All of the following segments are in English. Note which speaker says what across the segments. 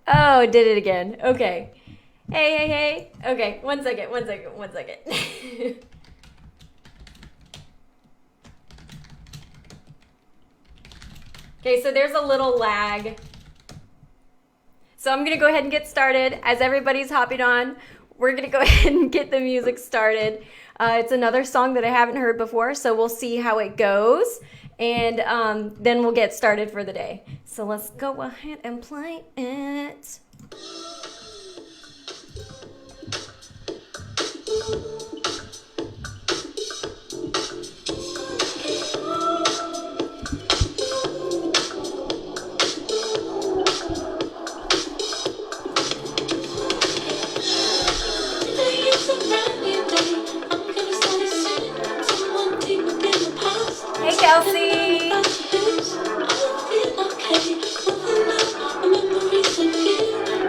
Speaker 1: Oh, did it again. Okay. Hey, hey, hey. Okay, one second. Okay, so there's a little lag. So I'm gonna go ahead and get started. As everybody's hopping on, we're gonna go ahead and get the music started. It's another song that I haven't heard before, so we'll see how it goes. And then we'll get started for the day. So let's go ahead and play it. Hey, Kelsey.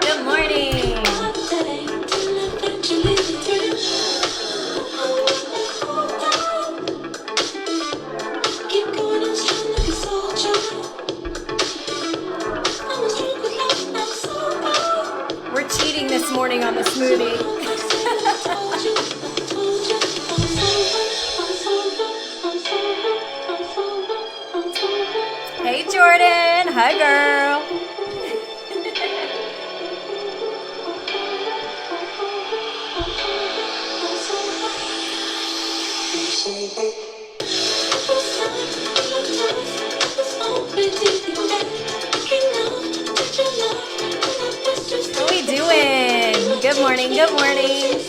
Speaker 1: Good morning. We're cheating this morning on the smoothie. Hey, Jordan. Hi, girl. How are we doing? Good morning, good morning.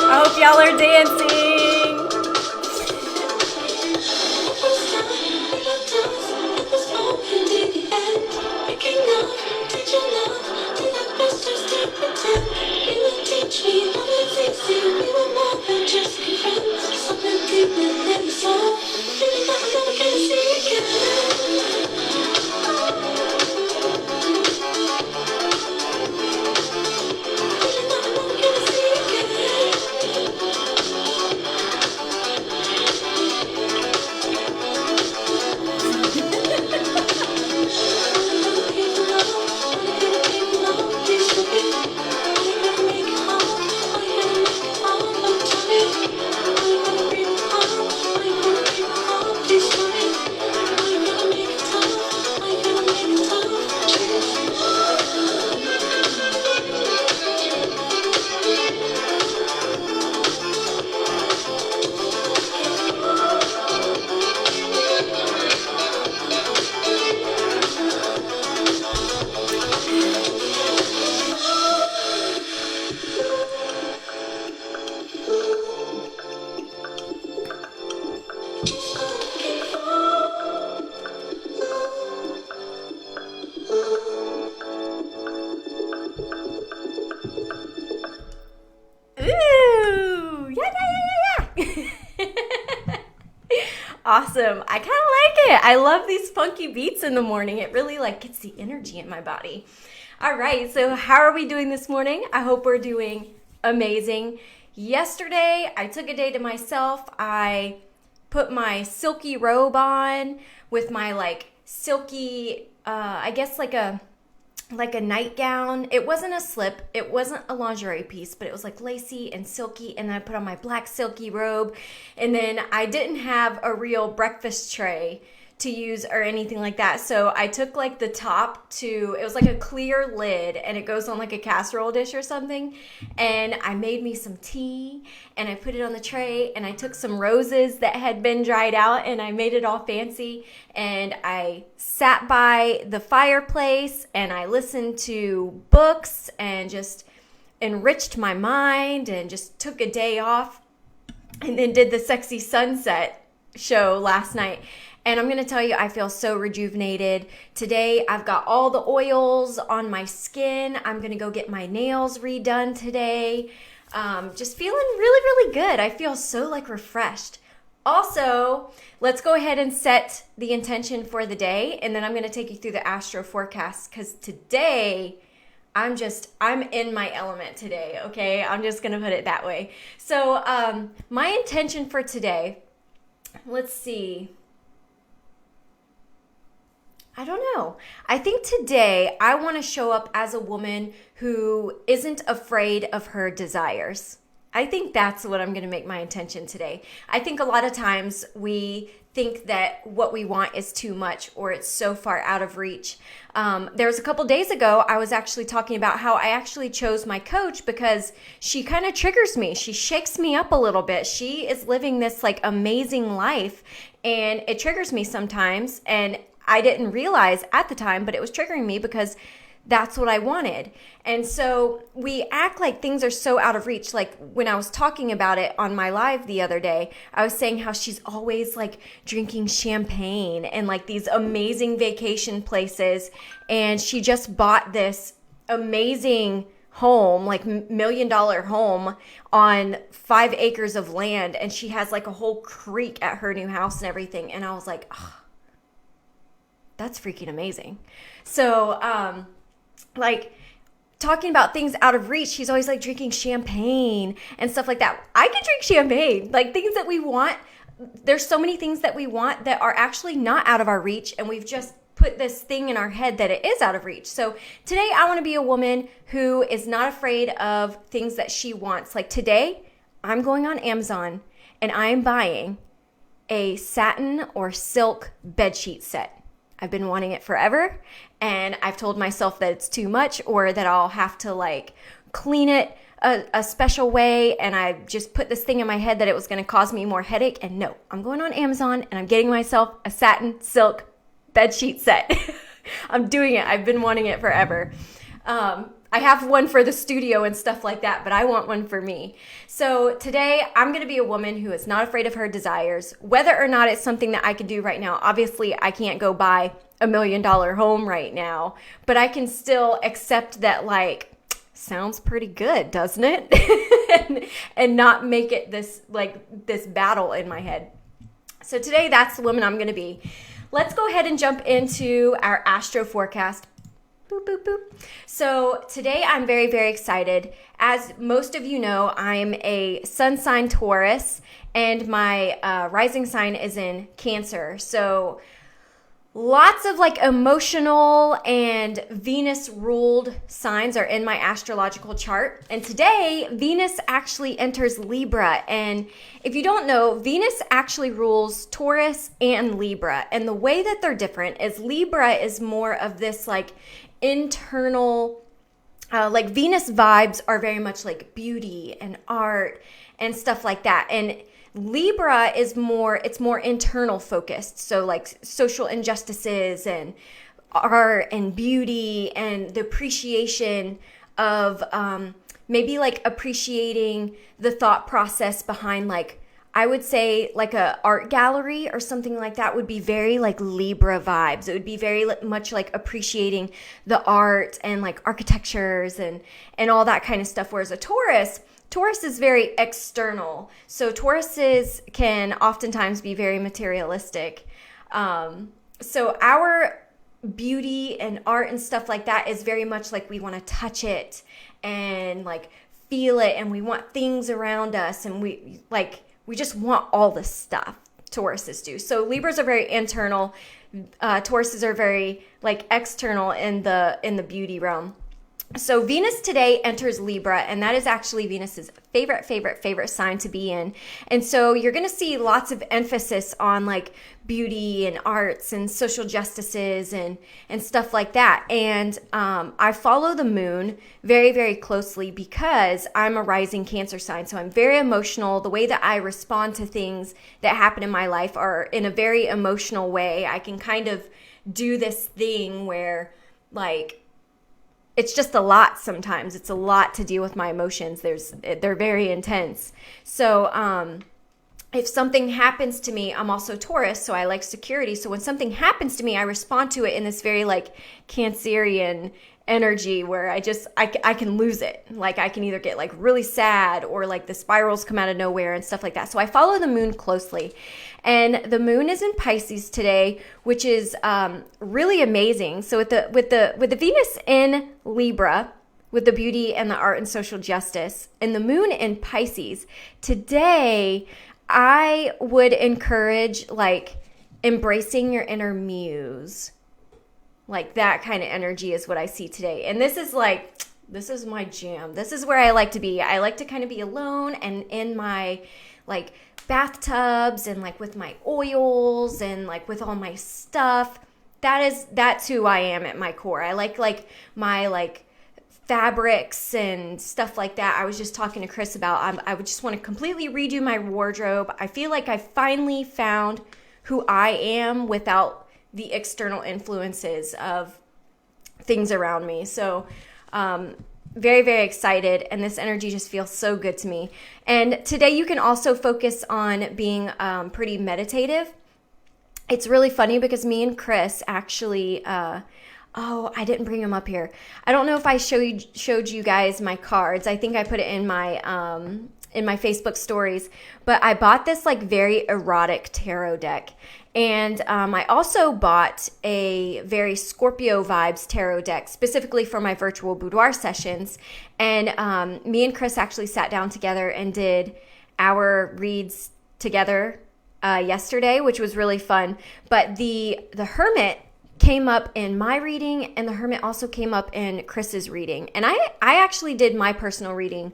Speaker 1: I hope y'all are dancing. Awesome. I kind of like it. I love these funky beats in the morning. It really gets the energy in my body. All right. So how are we doing this morning? I hope we're doing amazing. Yesterday, I took a day to myself. I put my silky robe on with my silky, I guess like a nightgown. It wasn't a slip. It wasn't a lingerie piece, but it was lacy and silky. And then I put on my black silky robe. And then I didn't have a real breakfast tray to use or anything like that. So I took like the top to, it was like a clear lid and it goes on like a casserole dish or something. And I made me some tea and I put it on the tray, and I took some roses that had been dried out and I made it all fancy. And I sat by the fireplace and I listened to books and just enriched my mind and just took a day off, and then did the Sexy Sunset show last night. And I'm going to tell you, I feel so rejuvenated. Today, I've got all the oils on my skin. I'm going to go get my nails redone today. Just feeling really, really good. I feel so like refreshed. Also, let's go ahead and set the intention for the day. And then I'm going to take you through the astro forecast, because today I'm in my element today. Okay. I'm just going to put it that way. So, my intention for today, let's see. I don't know. I think today I want to show up as a woman who isn't afraid of her desires. I think that's what I'm going to make my intention today. I think a lot of times we think that what we want is too much, or it's so far out of reach. There was a couple days ago, I was actually talking about how I actually chose my coach because she kind of triggers me. She shakes me up a little bit. She is living this like amazing life, and it triggers me sometimes. And I didn't realize at the time, but it was triggering me because that's what I wanted. And so we act like things are so out of reach. Like when I was talking about it on my live the other day, I was saying how she's always like drinking champagne and like these amazing vacation places. And she just bought this amazing home, like $1 million home on 5 acres of land. And she has like a whole creek at her new house and everything. And I was like, oh, that's freaking amazing. So, like talking about things out of reach, she's always like drinking champagne and stuff like that. I can drink champagne, like things that we want. There's so many things that we want that are actually not out of our reach, and we've just put this thing in our head that it is out of reach. So today I want to be a woman who is not afraid of things that she wants. Like today, I'm going on Amazon and I'm buying a satin or silk bedsheet set. I've been wanting it forever, and I've told myself that it's too much, or that I'll have to like clean it a special way, and I just put this thing in my head that it was going to cause me more headache. And no, I'm going on Amazon and I'm getting myself a satin silk bedsheet set. I'm doing it. I've been wanting it forever. I have one for the studio and stuff like that, but I want one for me. So today I'm going to be a woman who is not afraid of her desires, whether or not it's something that I can do right now. Obviously, I can't go buy $1 million home right now, but I can still accept that, like, sounds pretty good, doesn't it? and not make it this battle in my head. So today that's the woman I'm going to be. Let's go ahead and jump into our astro forecast. Boop, boop, boop. So today I'm very, very excited. As most of you know, I'm a sun sign Taurus, and my rising sign is in Cancer. So lots of like emotional and Venus ruled signs are in my astrological chart. And today Venus actually enters Libra. And if you don't know, Venus actually rules Taurus and Libra. And the way that they're different is Libra is more of this like internal, like Venus vibes are very much like beauty and art and stuff like that. And Libra is more internal focused. So like social injustices and art and beauty and the appreciation of maybe like appreciating the thought process behind, like, I would say like a art gallery or something like that would be very like Libra vibes. It would be very much like appreciating the art and like architectures and all that kind of stuff. Whereas a Taurus is very external. So Tauruses can oftentimes be very materialistic. So our beauty and art and stuff like that is very much like we want to touch it and like feel it, and we want things around us, and we just want all this stuff. Tauruses do. So Libras are very internal. Tauruses are very like external in the beauty realm. So Venus today enters Libra, and that is actually Venus's favorite sign to be in. And so you're going to see lots of emphasis on like beauty and arts and social justices and stuff like that. And I follow the moon very closely because I'm a rising Cancer sign. So I'm very emotional. The way that I respond to things that happen in my life are in a very emotional way. I can kind of do this thing where like, it's just a lot sometimes. It's a lot to deal with my emotions. They're very intense. So if something happens to me, I'm also Taurus, so I like security. So when something happens to me, I respond to it in this very like Cancerian energy where I can lose it. Like I can either get like really sad or like the spirals come out of nowhere and stuff like that. So I follow the moon closely. And the moon is in Pisces today, which is really amazing. So with the Venus in Libra, with the beauty and the art and social justice, and the moon in Pisces, today I would encourage like embracing your inner muse. Like that kind of energy is what I see today. And this is my jam. This is where I like to be. I like to kind of be alone and in my like bathtubs and like with my oils and like with all my stuff. That's who I am at my core. I like my like fabrics and stuff like that. I was just talking to Chris about I would just want to completely redo my wardrobe. I feel like I finally found who I am without the external influences of things around me. So very excited, and this energy just feels so good to me. And today you can also focus on being pretty meditative. It's really funny because me and Chris actually I didn't bring him up here. I don't know if I showed you guys my cards. I think I put it in my Facebook stories, but I bought this like very erotic tarot deck. And I also bought a very Scorpio vibes tarot deck specifically for my virtual boudoir sessions. And me and Chris actually sat down together and did our reads together yesterday, which was really fun. But the Hermit came up in my reading, and the Hermit also came up in Chris's reading. And I actually did my personal reading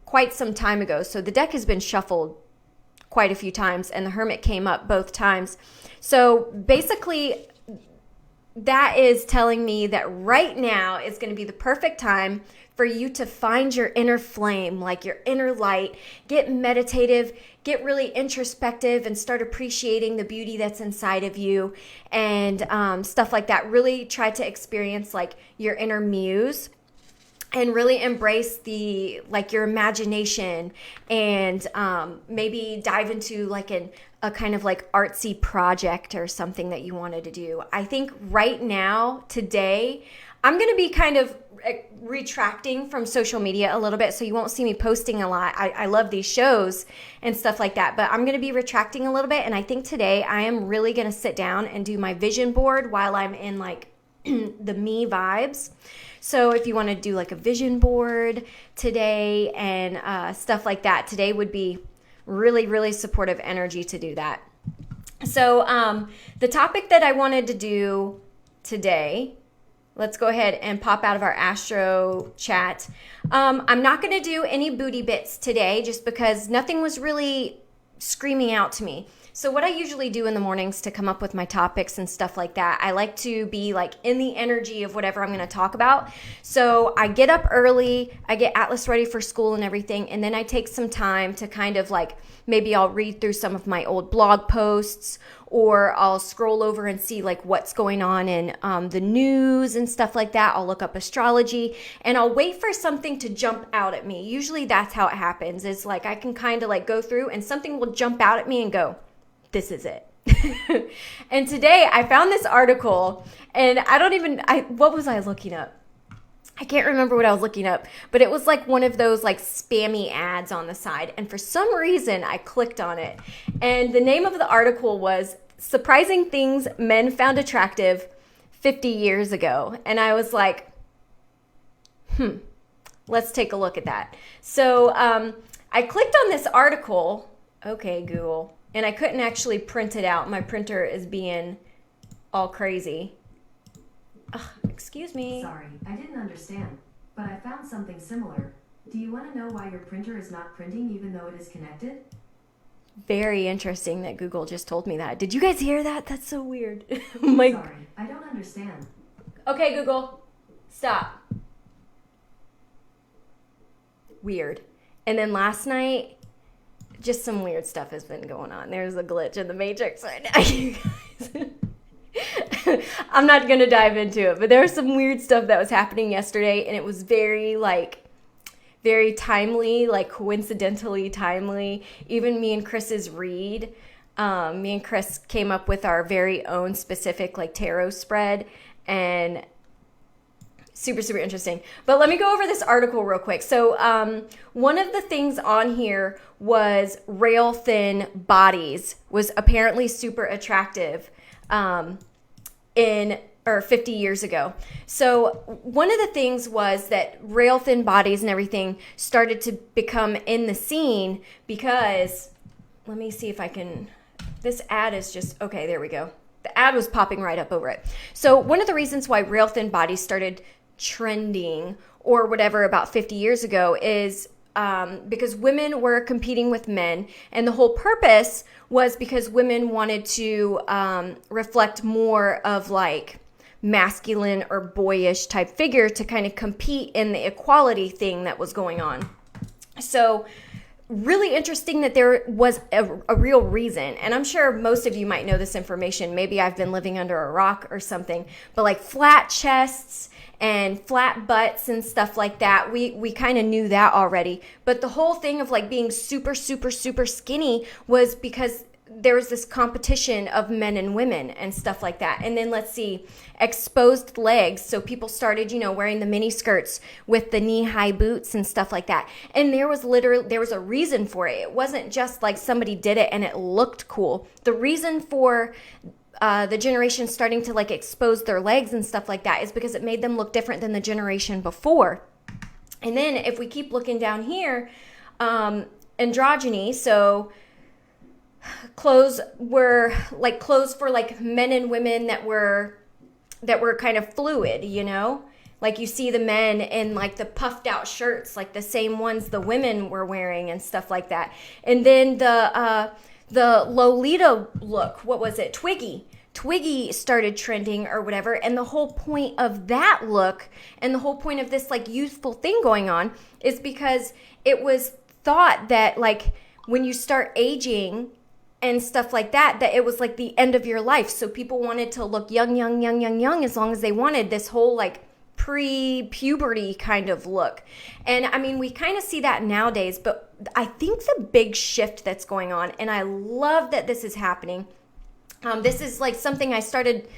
Speaker 1: quite some time ago. So the deck has been shuffled quite a few times, and the Hermit came up both times. So basically, that is telling me that right now is going to be the perfect time for you to find your inner flame, like your inner light, get meditative, get really introspective, and start appreciating the beauty that's inside of you and stuff like that. Really try to experience like your inner muse and really embrace your imagination, and maybe dive into like a kind of like artsy project or something that you wanted to do. I think right now, today, I'm going to be kind of retracting from social media a little bit, so you won't see me posting a lot. I love these shows and stuff like that, but I'm going to be retracting a little bit. And I think today I am really going to sit down and do my vision board while I'm in like the me vibes. So if you want to do like a vision board today and stuff like that, today would be really supportive energy to do that. So the topic that I wanted to do today, let's go ahead and pop out of our Astro chat. I'm not going to do any booty bits today just because nothing was really screaming out to me. So what I usually do in the mornings to come up with my topics and stuff like that, I like to be like in the energy of whatever I'm going to talk about. So I get up early, I get Atlas ready for school and everything, and then I take some time to kind of like, maybe I'll read through some of my old blog posts, or I'll scroll over and see like what's going on in the news and stuff like that. I'll look up astrology, and I'll wait for something to jump out at me. Usually that's how it happens. It's like I can kind of like go through and something will jump out at me and go, this is it. And today I found this article, and what was I looking up? I can't remember what I was looking up, but it was like one of those like spammy ads on the side. And for some reason I clicked on it, and the name of the article was Surprising Things Men Found Attractive 50 Years Ago. And I was like, let's take a look at that. So I clicked on this article. Okay, Google. And I couldn't actually print it out. My printer is being all crazy. Excuse me.
Speaker 2: Sorry, I didn't understand, but I found something similar. Do you want to know why your printer is not printing even though it is connected?
Speaker 1: Very interesting that Google just told me that. Did you guys hear that? That's so weird.
Speaker 2: Sorry, I don't understand.
Speaker 1: Okay, Google, stop. Weird. And then last night, just some weird stuff has been going on. There's a glitch in the Matrix right now, you guys. I'm not going to dive into it, but there was some weird stuff that was happening yesterday, and it was very timely, like coincidentally timely. Even me and Chris's read, me and Chris came up with our very own specific like tarot spread, and super, super interesting. But let me go over this article real quick. So one of the things on here was rail thin bodies was apparently super attractive in 50 years ago. So one of the things was that rail thin bodies and everything started to become in the scene because, let me see if I can, this ad is just, okay, there we go. The ad was popping right up over it. So one of the reasons why rail thin bodies started trending or whatever about 50 years ago is because women were competing with men, and the whole purpose was because women wanted to reflect more of like masculine or boyish type figure to kind of compete in the equality thing that was going on. So really interesting that there was a real reason, and I'm sure most of you might know this information. Maybe I've been living under a rock or something, but like flat chests and flat butts and stuff like that, we kind of knew that already. But the whole thing of like being super, super, super skinny was because there was this competition of men and women and stuff like that. And then let's see, exposed legs. So people started, wearing the mini skirts with the knee-high boots and stuff like that. And there was a reason for it. It wasn't just like somebody did it and it looked cool. The reason for the generation starting to like expose their legs and stuff like that is because it made them look different than the generation before. And then if we keep looking down here, androgyny, so clothes were like clothes for like men and women that were kind of fluid, like you see the men in like the puffed out shirts, like the same ones the women were wearing and stuff like that. And then the Lolita look, what was it? Twiggy started trending or whatever. And the whole point of that look and the whole point of this like youthful thing going on is because it was thought that like when you start aging and stuff like that it was like the end of your life. So people wanted to look young as long as they wanted this whole like pre-puberty kind of look. And I mean, we kind of see that nowadays, but I think the big shift that's going on, and I love that this is happening. This is like something I started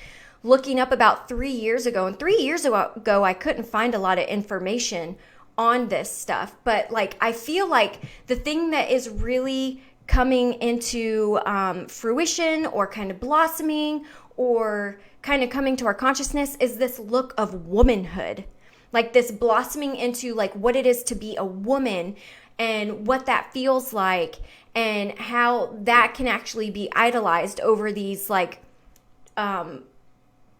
Speaker 1: looking up about 3 years ago. And 3 years ago, I couldn't find a lot of information on this stuff. But like, I feel like the thing that is really coming into fruition or kind of blossoming or kind of coming to our consciousness is this look of womanhood, like this blossoming into like what it is to be a woman and what that feels like and how that can actually be idolized over these like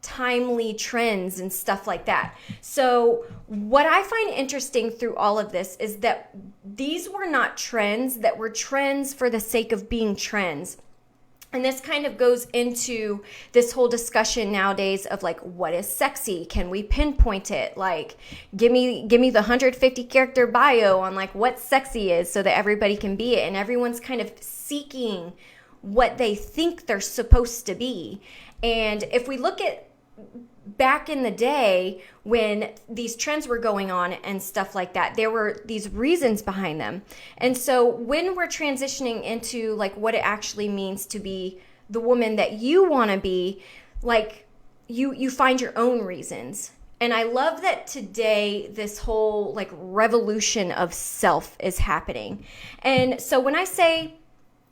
Speaker 1: timely trends and stuff like that. So what I find interesting through all of this is that these were not trends that were trends for the sake of being trends. And this kind of goes into this whole discussion nowadays of like, what is sexy? Can we pinpoint it? Like, give me the 150 character bio on like what sexy is so that everybody can be it. And everyone's kind of seeking what they think they're supposed to be. And if we look at back in the day when these trends were going on and stuff like that, there were these reasons behind them. And so when we're transitioning into like what it actually means to be the woman that you want to be, like you find your own reasons. And I love that today this whole like revolution of self is happening. And so when I say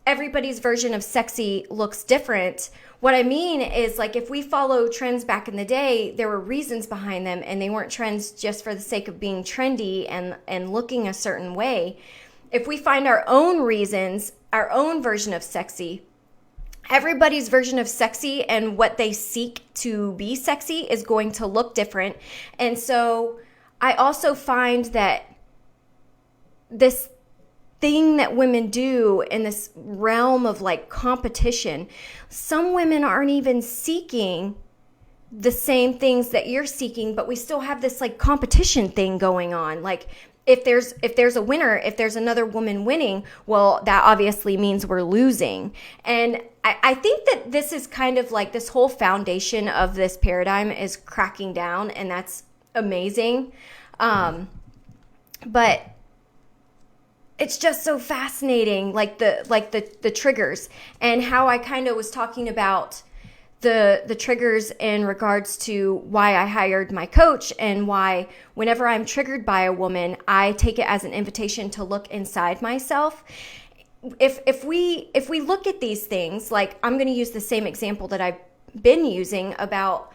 Speaker 1: everybody's version of sexy looks different, what I mean is like if we follow trends back in the day, there were reasons behind them and they weren't trends just for the sake of being trendy and looking a certain way. If we find our own reasons, our own version of sexy, everybody's version of sexy and what they seek to be sexy is going to look different. And so I also find that this thing that women do in this realm of like competition, some women aren't even seeking the same things that you're seeking, but we still have this like competition thing going on. Like if there's a winner, if there's another woman winning, well, that obviously means we're losing. And I think that this is kind of like this whole foundation of this paradigm is cracking down, and that's amazing. But it's just so fascinating, like the triggers, and how I kind of was talking about the triggers in regards to why I hired my coach, and why whenever I'm triggered by a woman, I take it as an invitation to look inside myself. If we look at these things, like I'm going to use the same example that I've been using about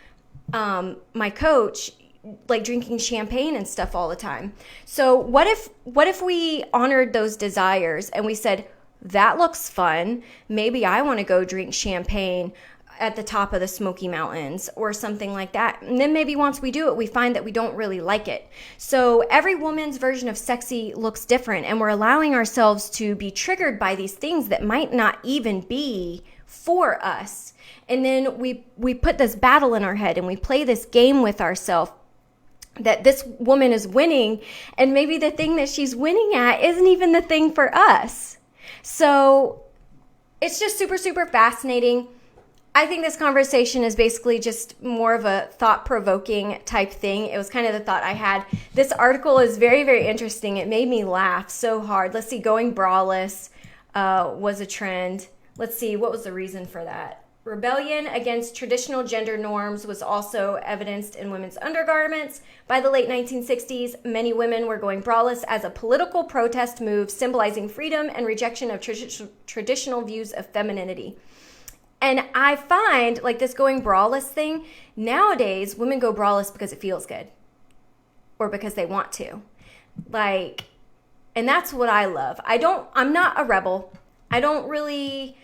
Speaker 1: my coach, like drinking champagne and stuff all the time. So what if we honored those desires and we said, that looks fun, maybe I want to go drink champagne at the top of the Smoky Mountains or something like that. And then maybe once we do it, we find that we don't really like it. So every woman's version of sexy looks different, and we're allowing ourselves to be triggered by these things that might not even be for us. And then we put this battle in our head and we play this game with ourselves that this woman is winning, and maybe the thing that she's winning at isn't even the thing for us. So it's just super, super fascinating. I think this conversation is basically just more of a thought-provoking type thing. It was kind of the thought I had. This article is very, very interesting. It made me laugh so hard. Let's see, going braless was a trend. Let's see, what was the reason for that? Rebellion against traditional gender norms was also evidenced in women's undergarments. By the late 1960s, many women were going braless as a political protest move, symbolizing freedom and rejection of traditional views of femininity. And I find, like, this going braless thing, nowadays women go braless because it feels good or because they want to. Like, and that's what I love. I'm not a rebel. I don't really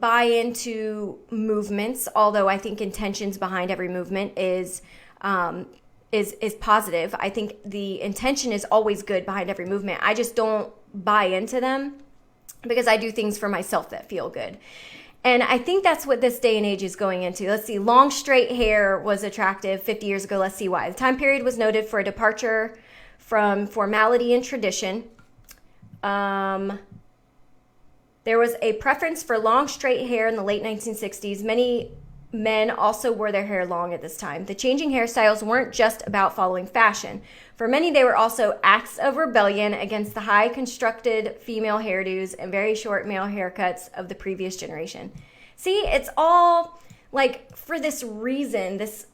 Speaker 1: buy into movements, although I think intentions behind every movement is positive. I think the intention is always good behind every movement. I just don't buy into them because I do things for myself that feel good. And I think that's what this day and age is going into. Let's see, long straight hair was attractive 50 years ago. Let's see why. The time period was noted for a departure from formality and tradition. There was a preference for long straight hair in the late 1960s. Many men also wore their hair long at this time. The changing hairstyles weren't just about following fashion. For many, they were also acts of rebellion against the high constructed female hairdos and very short male haircuts of the previous generation. See, it's all like for this reason, this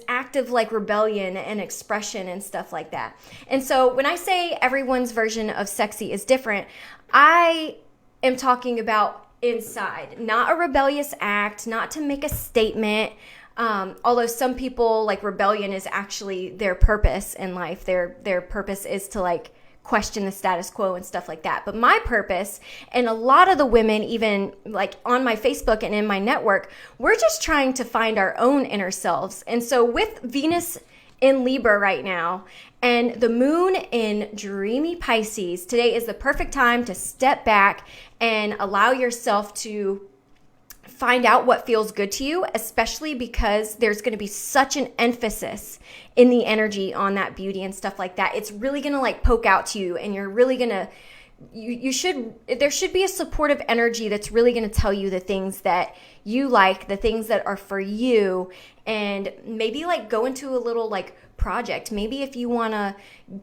Speaker 1: act of like rebellion and expression and stuff like that. And so when I say everyone's version of sexy is different, I am talking about inside, not a rebellious act, not to make a statement. Although some people, like, rebellion is actually their purpose in life. Their purpose is to like question the status quo and stuff like that. But my purpose, and a lot of the women, even like on my Facebook and in my network, we're just trying to find our own inner selves. And so with Venus in Libra right now and the moon in dreamy Pisces, today is the perfect time to step back and allow yourself to find out what feels good to you, especially because there's going to be such an emphasis in the energy on that beauty and stuff like that. It's really going to like poke out to you, and you're really going to, there should be a supportive energy that's really going to tell you the things that you like, the things that are for you, and maybe like go into a little like project. Maybe if you want to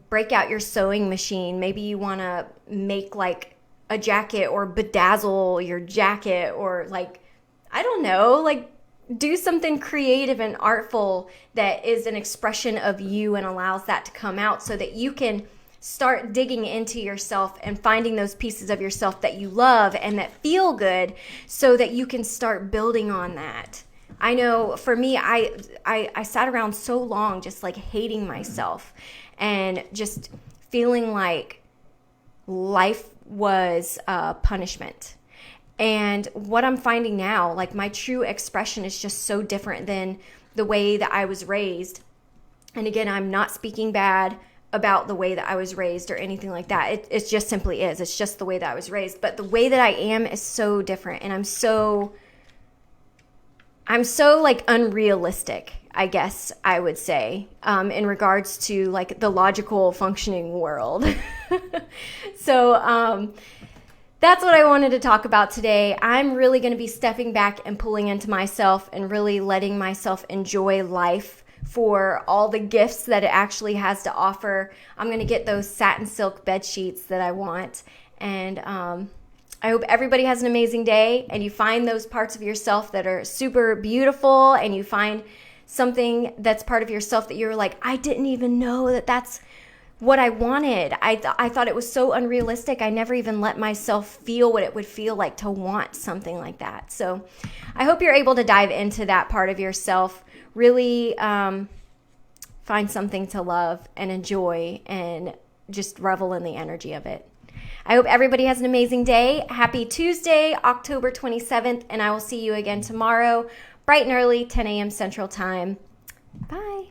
Speaker 1: break out your sewing machine, maybe you want to make like a jacket or bedazzle your jacket, or like, I don't know, like do something creative and artful that is an expression of you and allows that to come out so that you can start digging into yourself and finding those pieces of yourself that you love and that feel good so that you can start building on that. I know for me, I sat around so long just like hating myself and just feeling like life was punishment. And what I'm finding now, like my true expression is just so different than the way that I was raised. And again, I'm not speaking bad about the way that I was raised or anything like that. It just simply is. It's just the way that I was raised. But the way that I am is so different. And I'm so like unrealistic, I guess I would say, in regards to like the logical functioning world. So that's what I wanted to talk about today. I'm really going to be stepping back and pulling into myself and really letting myself enjoy life for all the gifts that it actually has to offer. I'm going to get those satin silk bed sheets that I want. And I hope everybody has an amazing day and you find those parts of yourself that are super beautiful, and you find something that's part of yourself that you're like, I didn't even know that that's what I wanted. I thought it was so unrealistic. I never even let myself feel what it would feel like to want something like that. So I hope you're able to dive into that part of yourself, really find something to love and enjoy and just revel in the energy of it. I hope everybody has an amazing day. Happy Tuesday, October 27th, and I will see you again tomorrow, bright and early, 10 a.m. Central Time. Bye.